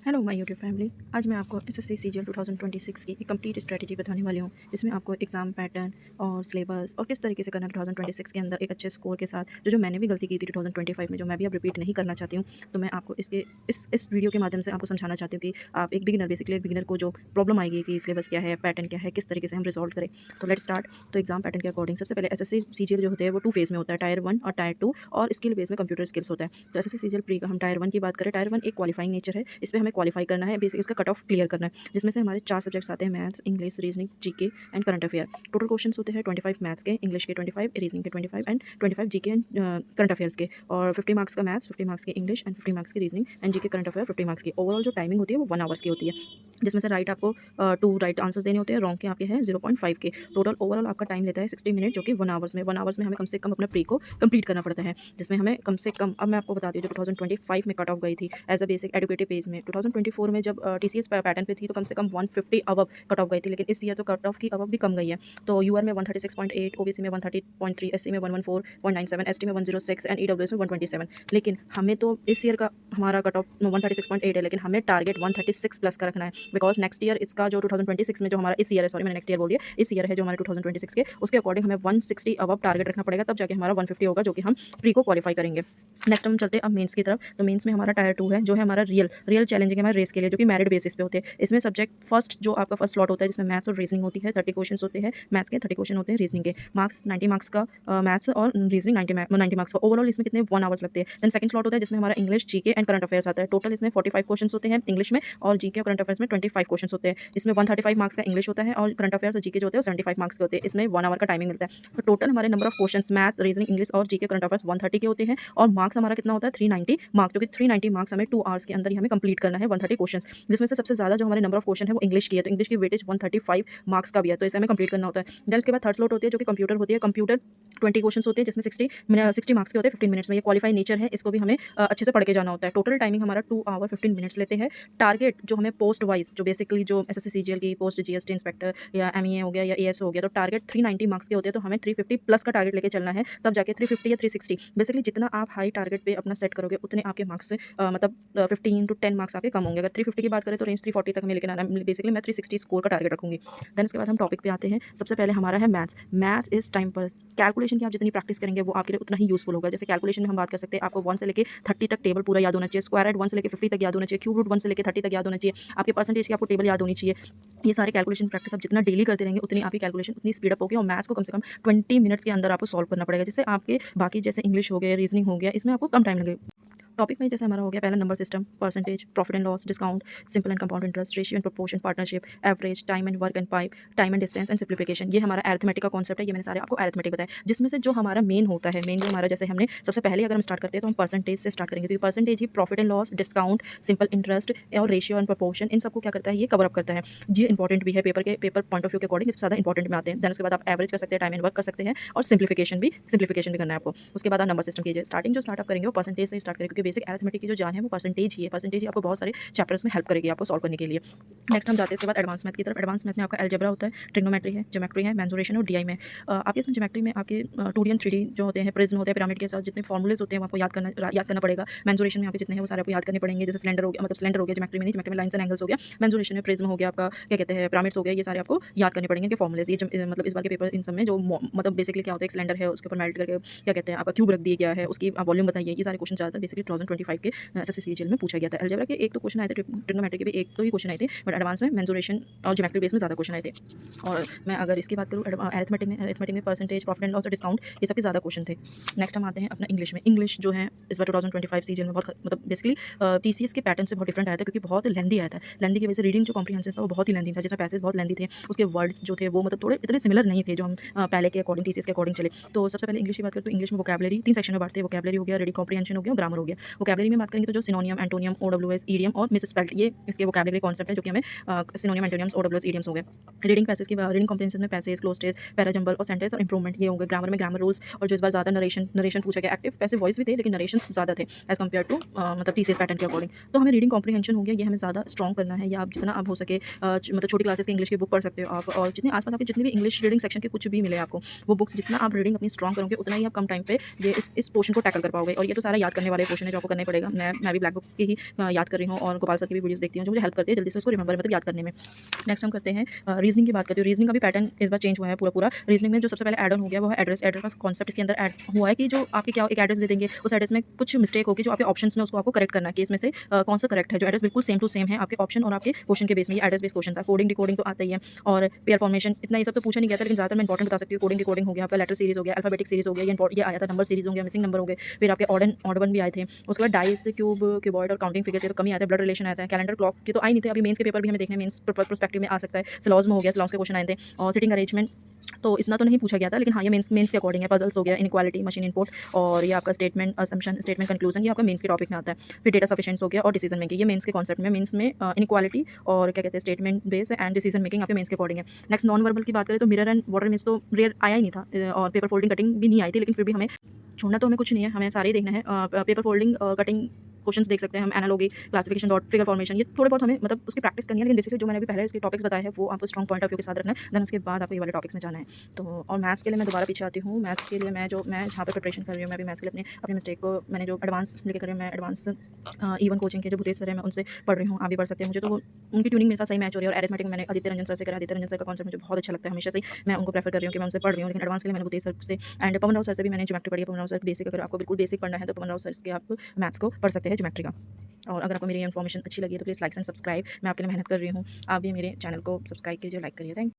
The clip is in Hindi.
Hello my YouTube family. आज मैं आपको एसएससी सीजीएल 2026 की एक कंप्लीट स्ट्रेटजी बताने वाली हूँ। इसमें आपको एग्जाम पैटर्न और सिलेबस और किस तरीके से करना 2026 के अंदर एक अच्छे स्कोर के साथ, जो मैंने भी गलती की थी 2025 में, जो मैं भी अब रिपीट नहीं करना चाहती हूँ। तो मैं आपको इस वीडियो के माध्यम से आपको समझाना चाहती हूँ कि आप एक बिगिनर, बेसिकली एक बिगिनर को जो प्रॉब्लम आएगी कि सिलेबस क्या है, पैटर्न क्या है, किस तरीके से हम रिजॉल्व करें। तो लेट स्टार्ट। तो एग्जाम पैटर्न के अकॉर्डिंग सबसे पहले एसएससी सीजीएल जो होते हैं वो 2 फेज में होता है, टायर 1 और टायर 2, और स्किल बेस में कंप्यूटर स्किल्स होता है। तो एसएससी सीजीएल प्री का हम टायर 1 की बात करें, टायर 1 एक क्वालिफाइंग नेचर है। इस पे हमें क्वालिफाई करना है, उसका कट ऑफ क्लियर करना है, जिसमें से हमारे 4 सब्जेक्ट्स आते हैं, maths, English, reasoning, GK and current affair. Total questions होते हैं 25 मैथ्स के, इंग्लिश के 25, रीजनिंग के 25 and 25 GK and current affairs के, और 50 मार्क्स का मैथ्स, 50 मार्क्स के इंग्लिश एंड 50 मार्क्स की reasoning and GK current affair 50 marks की। ओवरऑल जो टाइमिंग होती है वो 1 आवर्स की होती है, जिसमें से राइट आपको 2 राइट आंसर्स देने होते हैं, रॉन्ग के आपके हैं 0.5 के। टोटल ओवरऑल आपका टाइम लेता है 60 मिनट, जो कि 1 आवर्स में 1 आवर्स में हमें कम से कम अपना प्री को कंप्लीट करना पड़ता है, जिसमें हमें कम से कम, अब मैं आपको बताती हूँ, जो 2025 में कट ऑफ गई थी as a basic educative page में, 2024 में जब टीसीएस पैटर्न पे थी तो कम से कम 150 अबव कट ऑफ गई थी, लेकिन इस ईयर तो कट ऑफ की अबव भी कम गई है। तो यूआर में 136.8, ओबीसी में 130.3, एससी में 114.97, एसटी में 106 एंड ईडब्ल्यूएस में 127। लेकिन हमें तो इस ईयर का हमारा कट ऑफ 136.8 है, लेकिन हमें टारगेट 136 प्लस का रखना है, बिकॉज नेक्स्ट ईयर इसका जो 2026 में जो हमारा इस ईयर है, सॉरी मैंने नेक्स्ट ईयर बोल दिया, इस ईयर है जो हमारे 2026 के, उसके अकॉर्डिंग हमें 160 अबव टारगेट रखना पड़ेगा, तब जाके हमारा 150 होगा, जो कि हम प्री को क्वालिफाई करेंगे। नेक्स्ट हम चलते हैं अब मेंस की तरफ। तो मेंस में हमारा टायर 2 है, जो है हमारा रियल चैलेंजिंग है हमारे रेस के लिए, जो कि मेरिट बेसिस पे होते हैं। इसमें सब्जेक्ट फर्स्ट जो आपका फर्स्ट स्लॉट होता है, जिसमें मैथ्स और रीजनिंग होती है, 30 क्वेश्चन होते हैं मैथ्स के, 30 क्वेश्चन होते हैं रीजनिंग के, मार्क्स 90 मार्क्स का मैथ्स और रीजनिंग 90 मार्क्स का। ओवरऑल इसमें कितने 1 आवर्स लगते हैं। देन सेकंड स्लॉट होता है, जिसमें हमारा English, GK and current affairs आता है। टोटल इसमें 45 क्वेश्चन होते हैं इंग्लिश में, और जीके और करंट अफेयर्स में 25 क्वेश्चन होते हैं। इसमें 135 मार्क्स का इंग्लिश होता है, और करंट अफेयर्स और जीके जो होते हैं 75 मार्क्स के होते हैं। इसमें 1 आवर का टाइमिंग मिलता है। तो टोटल हमारे number of question math, reasoning, English और जीके करंट अफेयर्स 130 के होते हैं, और मार्क्स हमारा कितना होता है 390 मार्क्स, जो कि 390 मार्क्स हमें 2 आवर्स के अंदर ही हमें कंप्लीट करना है 130 क्वेश्चन, जिसमें से सबसे ज्यादा जो हमारे नंबर ऑफ क्वेश्चन है वो इंग्लिश की है। तो इंग्लिश की वेटेज 135 मार्क्स का भी है, तो इसे हमें कंप्लीट करना होता है। देन उसके बाद थर्ड स्लॉट होती है, जो कि कंप्यूटर होती है। कंप्यूटर 20 क्वेश्चन होते हैं, जिसमें 60 मार्क्स के होते हैं 15 मिनट्स में। ये क्वालिफाई नेचर है, इसको भी हमें अच्छे से पढ़ के जाना होता है। टोटल टाइमिंग हमारा 2 आवर 15 मिनट्स लेते हैं। टारगेट जो हमें पोस्ट वाइज, जो बेसिकली जो एसएससी सीजीएल की पोस्ट, जीएसटी इंस्पेक्टर या एमईए हो गया या एएस हो गया, तो टारगेट 390 मार्क्स के होते हैं, तो हमें 350 प्लस का टारगेट लेके चलना है, तब जाके 350 या 360। बेसिकली जितना आप हाई टारगेट पे अपना सेट करोगे, उतने आपके मार्क्स से मतलब 15 to 10 मार्क्स आपके कम होंगे। अगर 350 की बात करें तो रेंज 340 तक हमें लेके आना है। बेसिकली मैं 360 स्कोर का टारगेट रखूंगी। देन उसके बाद हम टॉपिक पे आते हैं। सबसे पहले हमारा है मैथ्स। मैथ्स इस टाइम पर कैलकुलेशन की आप जितनी प्रैक्टिस करेंगे वो आपके लिए उतना ही यूजफुल होगा। जैसे कैलकुलेशन में हम बात कर सकते हैं, आपको 1 से लेके 30 तक टेबल पूरा याद होना चाहिए, स्क्वायर रूट 1 से लेके 50 तक याद होना चाहिए, क्यूब रूट 1 से लेके 30 तक याद होना चाहिए, आपके परसेंटेज की आपको टेबल याद होनी चाहिए। ये सारे कैलकुलेशन प्रैक्टिस आप जितना डेली करते रहेंगे, उतनी आपकी कैलकुलेशन उतनी स्पीड अप होगी, और मैथ्स को कम से कम 20 मिनट्स के अंदर आपको सॉल्व करना पड़ेगा, जिससे आपके बाकी जैसे इंग्लिश हो गया, रीजनिंग हो गया, इसमें आपको कम टाइम लगेगा। टॉपिक में जैसे हमारा हो गया पहला number system, percentage, profit and loss, discount, simple and compound interest, ratio and proportion, partnership, average, time and work and pipe, time and distance and simplification. ये हमारा अरिथमेटिक का कॉन्सेप्ट है। ये मैंने सारे आपको अरिथमेटिक बताया, जिसमें से जो हमारा मेन होता है, मेन जो हमारा, जैसे हमने सबसे पहले अगर हम स्टार्ट करते हैं तो हम परसेंटेज से स्टार्ट करेंगे, क्योंकि percentage he profit and loss, discount, simple interest और रेशियो एंड प्रोपोर्शन, इन सबको क्या करता है, ये कवर अप करता है। ये इंपॉर्टेंट भी है, पेपर पॉइंट ऑफ व्यू के अकॉर्डिंग इससे ज़्यादा इंपॉर्टेंट में आते हैं। देन उसके बाद आप एवरेज कर सकते हैं, टाइम एंड वर्क कर सकते हैं, और सिंप्लीफिकेशन भी करना है आपको। उसके बाद आप नंबर सिस्टम कीजिए। स्टार्टिंग जो स्टार्टअप करेंगे वो परसेंटेज से स्टार्ट करेंगे, क्योंकि बेसिक अरिथमेटिक की जो जान है वो परसेंटेज ही है। परसेंटेज ही आपको बहुत सारे चैप्टर्स में हेल्प करेगी आपको सॉल्व करने के लिए। नेक्स्ट हम जाते हैं इसके बाद एडवांस मैथ की तरफ। एडवांस मैथ में आपका अलजेब्रा होता है, ट्रिग्नोमेट्री है, ज्योमेट्री है, मेंसुरेशन और डीआई में। आपके इसमें ज्योमेट्री में आपके 2D एंड 3D जो होते हैं, प्रिज्म होते हैं, पिरामिड के साथ जितने फॉर्मूलेज होते हैं वो आपको याद करना पड़ेगा। मेंसुरेशन में आपके जितने हैं वो सारे आपको याद करने पड़ेंगे। जैसे सिलेंडर हो गया, मतलब सिलेंडर हो गया ज्योमेट्री में नहीं, ज्योमेट्री में लाइन्स एंड एंगल्स हो गया। मेंसुरेशन में प्रिज्म हो गया, आपका क्या कहते हैं, पिरामिड्स हो गया, ये सारे आपको याद करने पड़ेंगे, इनके फॉर्मूलेज। ये मतलब इस बार के पेपर इन सब में जो मतलब बेसिकली क्या होता है, एक सिलेंडर है उसके ऊपर मेल्ट करके क्या कहते हैं आपका क्यूब रख दिया गया है, उसकी वॉल्यूम बताइए, ये सारे क्वेश्चन ज़्यादातर बेसिकली 2025 के एसएससी सीजीएल में पूछा गया था। अलजेब्रा के एक तो क्वेश्चन आए थे, ट्रिग्नोमेट्री के भी एक तो ही क्वेश्चन आए थे, बट एडवांस में मेंसुरेशन और ज्योमेट्री बेस में ज़्यादा क्वेश्चन आए थे। और मैं अगर इसकी बात करूँ अरिथमेटिक में परसेंटेज, प्रॉफिट एंड लॉस और डिस्काउंट, ये सबके ज़्यादा क्वेश्चन थे। नेक्स्ट हम आते हैं अपना इंग्लिश में। इंग्लिश जो है इस बार 2025 सीजन में बहुत मतलब बेसिकली टीसीएस के पैटर्न से बहुत डिफरेंट आया था, क्योंकि बहुत लेंदी आया था। लेंदी की वजह से रीडिंग जो कॉम्प्रिहेंशन था वो बहुत ही लेंदी था, जिसमें पैसेज बहुत लेंदी थे, उसके वर्ड्स जो थे वो मतलब थोड़े इतने सिमिलर नहीं थे जो हम पहले के अकॉर्डिंग टीसीएस के अकॉर्डिंग चले। तो सबसे पहले इंग्लिश की बात करें तो इंग्लिश में वोकैबुलरी 3 सेक्शन में बांटते हैं। वोकैबुलरी हो गया, रीडिंग कॉम्प्रिहेंशन हो गया, ग्रामर हो गया। वोकैबुलरी में बात करेंगे तो जो सिनोनियम, एंटोनियम, ओडब्ल्यूएस, ईडियम और मिसस्पेल्ड, ये इसके वोकैबुलरी कॉन्सेप्ट है, जो कि हमें सिनोनियम, एंटोनियम्स, ओडब्ल्यूएस, ईडियम्स हो गए। रीडिंग पैसेज की रीडिंग कॉम्प्रिहेंशन में पैसेज, क्लोजेज, पैराजंबल और सेंटेंस और इंप्रूवमेंट, ये होंगे। ग्रामर में ग्रामर रूल्स, और जो इस बार ज़्यादा नरेशन पूछा गया। एक्टिव पैसिव वॉइस भी थे, लेकिन नरेशन ज़्यादा थे एज कम्पेयर टू मतलब टीसीएस पैटर्न के अकॉर्डिंग। तो हमें रीडिंग कॉम्प्रिहेंशन हो गया, ये हमें ज़्यादा स्ट्रॉन्ग करना है, या आप जितना आप हो सके मतलब छोटी क्लासेस की इंग्लिश की बुक पढ़ सकते हो आप, और जितने आसपास आपके जितने भी इंग्लिश रीडिंग सेक्शन के कुछ भी मिले आपको, वो बुक्स जितना आप रीडिंग अपनी स्ट्रॉन्ग करोगे, उतना ही आप कम टाइम पे ये इस पोर्शन को टैकल कर पाओगे। और ये तो सारा याद करने वाले क्वेश्चन है, जो आपको करना ही पड़ेगा। मैं भी ब्लैक बुक की ही याद कर रही हूँ और गोपाल सर की भी वीडियोज़ देखती हूँ, जो मुझे हेल्प करती है जल्दी से उसको रिमेंबर मतलब याद करने में। नेक्स्ट हम करते हैं रीजनिंग की बात करते हैं। रीजनिंग का भी पैटर्न इस बार चेंज हुआ है पूरा। रीजनिंग में जो सबसे पहले ऐड ऑन हो गया वो है एड्रेस। एड्रेस का कॉन्सेप्ट इसके अंदर ऐड हुआ है कि जो आपके क्या एक एड्रेस दे देंगे, उस एड्रेस में कुछ मिस्टेक होगी जो आपके ऑप्शंस में उसको आपको करेक्ट करना है कि इसमें से कौन सा करेक्ट है। जो एड्रेस बिल्कुल सेम टू सेम है आपके ऑप्शन और आपके क्वेश्चन के बेस में। ये एड्रेस बेस्ड क्वेश्चन था। कोडिंग डिकोडिंग तो आता ही है और पेयर फॉर्मेशन इतना ये सब तो पूछा नहीं गया था, लेकिन ज़्यादातर मैं इंपॉर्टेंट बता सकती हूँ। कोडिंग डिकोडिंग हो गया, आपका लेटर सीरीज हो गया, अल्फाबेटिक सीरीज हो गया, ये आया था, नंबर सीरीज हो गया, मिसिंग नंबर हो गए, फिर आपके ऑड एंड ऑड वन भी आए थे। उसके बाद डाइस, क्यूब, क्यूबॉइड और काउंटिंग फिगर्स, ये तो कमी आता है। ब्लड रिलेशन आता है, कैलेंडर क्लॉक के तो आई नहीं थे। अभी मेंस के पेपर भी हमें देखने मेंस प्रोस्पेक्टिव में आ सकता है। स्लॉज में हो गया, स्लॉज के क्वेश्चन आए थे और सिटिंग अरेंजमेंट तो इतना तो नहीं पूछा गया था, लेकिन हाँ ये मेंस के अकॉर्डिंग है। पजल्स हो गया, इनइक्वालिटी, मशीन इनपुट और ये आपका स्टेटमेंट असम्पशन, स्टेटमेंट कंक्लूजन, ये आपका मेंस के टॉपिक में आता है। फिर डेटा सफिशिएंस हो गया और डिसीजन मेकिंग, ये मेंस के कॉन्सेप्ट में। मेंस में इनइक्वालिटी और क्या कहते हैं statement base and decision making आपके मेंस के अकॉर्डिंग है। नेक्स्ट नॉन वर्बल की बात करें तो मिरर एंड वाटर मिस तो रेयर आया ही नहीं था और पेपर फोल्डिंग कटिंग भी नहीं आई थी, लेकिन फिर भी हमें छोड़ना तो हमें कुछ नहीं है, हमें सारे ही देखना है। पेपर फोल्डिंग कटिंग क्वेश्चंस देख सकते हैं हम, analogy, classification, dot, figure formation, ये थोड़े बहुत हमें मतलब उसकी प्रैक्टिस करनी है, लेकिन बेसिकली जो मैंने अभी पहले इसके टॉपिक्स बताए हैं वो आपको स्ट्रॉन्ग पॉइंट ऑफ व्यू के साथ रखना है। देन उसके बाद आपको ये वाले टॉपिक्स में जाना है। तो और मैथ्स के लिए मैं दोबारा पीछे आती हूँ। मैथ्स के लिए मैं जहाँ पे प्रिपरेशन कर रही हूँ, मैं भी मैथ्स के लिए अपने मिस्टेक को मैंने जो एडवांस लेके कर रही हूँ, मैं एडवांस इवन कोचिंग के जो भूतेश सर है मैं उनसे पढ़ रही हूँ। आप भी पढ़ सकते हैं। मुझे तो वो उनकी ट्यूनिंग मेरे साथ सही मैच हो रही है। और एरिथमेटिक मैंने आदित्य रंजन सर से करा। आदित्य रंजन सर का कॉन्सेप्ट मुझे बहुत अच्छा लगता है हमेशा से, मैं उनको प्रेफर कर रही हूँ कि मैं उनसे पढ़ रही हूँ। लेकिन एडवांस के लिए मैंने भूतेश सर से एंड पवन राव सर से भी मैंने ज्योमेट्री पढ़ी है। पवन राव सर बेसिक, अगर आपको बिल्कुल बेसिक पढ़ना है तो पवन राव सर के आप मैथ्स को पढ़ सकते हैं, ज्योमेट्री का। और अगर आपको मेरी इन्फॉर्मेशन अच्छी लगी है तो प्लीज़ लाइक एंड सब्सक्राइब। मैं आपके लिए मेहनत कर रही हूँ, आप भी मेरे चैनल को सब्सक्राइब कीजिए, लाइक करिए। थैंक